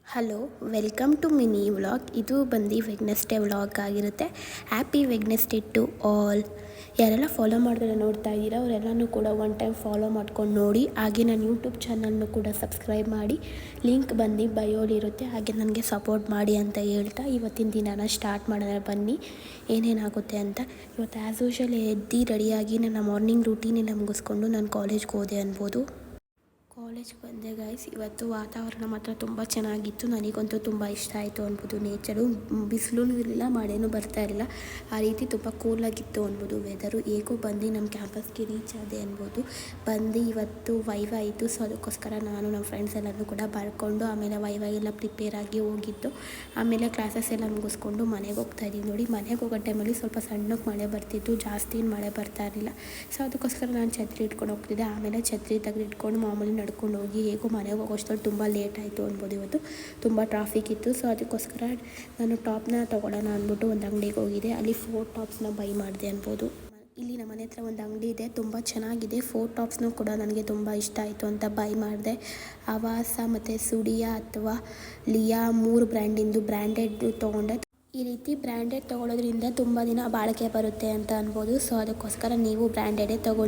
Hello, welcome to mini vlog. ಇದು ಬಂದು Wednesday vlog ಆಗಿರುತ್ತೆ. Happy Wednesday to all. ಯಾರೆಲ್ಲ ಫಾಲೋ ಮಾಡಿದ್ರೆ ನೋಡ್ತಾ ಇದ್ದೀರಾ ಅವರೆಲ್ಲನೂ ಕೂಡ ಒನ್ ಟೈಮ್ ಫಾಲೋ ಮಾಡ್ಕೊಂಡು ನೋಡಿ. ಹಾಗೆ ನನ್ನ ಯೂಟ್ಯೂಬ್ ಚಾನಲ್ನು ಕೂಡ ಸಬ್ಸ್ಕ್ರೈಬ್ ಮಾಡಿ. ಲಿಂಕ್ ಬಂದು ಬಯೋಲಿರುತ್ತೆ. ಹಾಗೆ ನನಗೆ ಸಪೋರ್ಟ್ ಮಾಡಿ ಅಂತ ಹೇಳ್ತಾ ಇವತ್ತಿನ ದಿನಾನ ಸ್ಟಾರ್ಟ್ ಮಾಡೋಣ ಬನ್ನಿ. ಏನೇನಾಗುತ್ತೆ ಅಂತ. ಇವತ್ತು ಆ್ಯಸ್ ಯೂಶುವಲ್ ಎದ್ದು ರೆಡಿಯಾಗಿ ನನ್ನ ಮಾರ್ನಿಂಗ್ ರೂಟೀನೆಲ್ಲ ಮುಗಿಸ್ಕೊಂಡು ನಾನು ಕಾಲೇಜ್ಗೆ ಹೋದೆ ಅನ್ಬೋದು. ಕಾಲೇಜ್ಗೆ ಬಂದೆ ಗೈಸ್. ಇವತ್ತು ವಾತಾವರಣ ಮಾತ್ರ ತುಂಬ ಚೆನ್ನಾಗಿತ್ತು. ನನಗಂತೂ ತುಂಬ ಇಷ್ಟ ಆಯಿತು ಅನ್ಬೋದು. ನೇಚರು ಬಿಸಿಲೂ ಇರಲಿಲ್ಲ, ಮಳೆನೂ ಬರ್ತಾ ಇರಲಿಲ್ಲ. ಆ ರೀತಿ ತುಂಬ ಕೂಲಾಗಿತ್ತು ಅನ್ಬೋದು ವೆದರು. ಹೇಗೋ ಬಂದು ನಮ್ಮ ಕ್ಯಾಂಪಸ್ಗೆ ರೀಚ್ ಆದೆ ಅನ್ಬೋದು. ಬಂದು ಇವತ್ತು ವೈವ ಆಯಿತು. ಸೊ ಅದಕ್ಕೋಸ್ಕರ ನಾನು ನಮ್ಮ ಫ್ರೆಂಡ್ಸ್ ಎಲ್ಲರೂ ಕೂಡ ಬರ್ಕೊಂಡು ಆಮೇಲೆ ವೈವಾಗೆಲ್ಲ ಪ್ರಿಪೇರ್ ಆಗಿ ಹೋಗಿದ್ದು. ಆಮೇಲೆ ಕ್ಲಾಸಸ್ ಎಲ್ಲ ಮುಗಿಸ್ಕೊಂಡು ಮನೆಗೆ ಹೋಗ್ತಾಯಿದ್ದೀವಿ. ನೋಡಿ, ಮನೆಗೆ ಹೋಗೋ ಟೈಮಲ್ಲಿ ಸ್ವಲ್ಪ ಸಣ್ಣಕ್ಕೆ ಮಳೆ ಬರ್ತಿತ್ತು, ಜಾಸ್ತಿ ಮಳೆ ಬರ್ತಾ ಇರಲಿಲ್ಲ. ಸೊ ಅದಕ್ಕೋಸ್ಕರ ನಾನು ಛತ್ರಿ ಇಟ್ಕೊಂಡು ಹೋಗ್ತಿದ್ದೆ. ಆಮೇಲೆ ಛತ್ರಿ ತೆಗೆದಿಟ್ಕೊಂಡು ಮಾಮೂಲಿ ನಡ್ಕೊಂಡು ಹೋಗಿ ಹೇಗೋ ಮನೆಗೆ ಹೋಗೋಷ್ಟರಲ್ಲಿ ತುಂಬ ಲೇಟ್ ಆಯಿತು ಅನ್ಬೋದು. ಇವತ್ತು ತುಂಬ ಟ್ರಾಫಿಕ್ ಇತ್ತು. ಸೊ ಅದಕ್ಕೋಸ್ಕರ ನಾನು ಟಾಪ್ನ ತೊಗೊಳ್ಳೋಣ ಅಂದ್ಬಿಟ್ಟು ಒಂದು ಅಂಗಡಿಗೆ ಹೋಗಿದ್ದೆ. ಅಲ್ಲಿ 4 ಟಾಪ್ಸ್ನ ಬೈ ಮಾಡಿದೆ ಅನ್ಬೋದು. ಇಲ್ಲಿ ನಮ್ಮ ಮನೆ ಹತ್ರ ಒಂದು ಅಂಗಡಿ ಇದೆ, ತುಂಬ ಚೆನ್ನಾಗಿದೆ. 4 ಟಾಪ್ಸ್ನೂ ಕೂಡ ನನಗೆ ತುಂಬ ಇಷ್ಟ ಆಯಿತು ಅಂತ ಬೈ ಮಾಡಿದೆ. ಆವಾಸ ಮತ್ತು ಸುಡಿಯಾ ಅಥವಾ ಲಿಯಾ 3 ಬ್ರ್ಯಾಂಡಿಂದು ಬ್ರ್ಯಾಂಡೆಡ್ ತೊಗೊಂಡೆ. ಈ ರೀತಿ ಬ್ರ್ಯಾಂಡೆಡ್ ತೊಗೊಳ್ಳೋದ್ರಿಂದ ತುಂಬ ದಿನ ಬಾಳಿಕೆ ಬರುತ್ತೆ ಅಂತ ಅನ್ಬೋದು. ಸೊ ಅದಕ್ಕೋಸ್ಕರ ನೀವು ಬ್ರ್ಯಾಂಡೆಡೇ ತೊಗೊಳ್ಳಿ.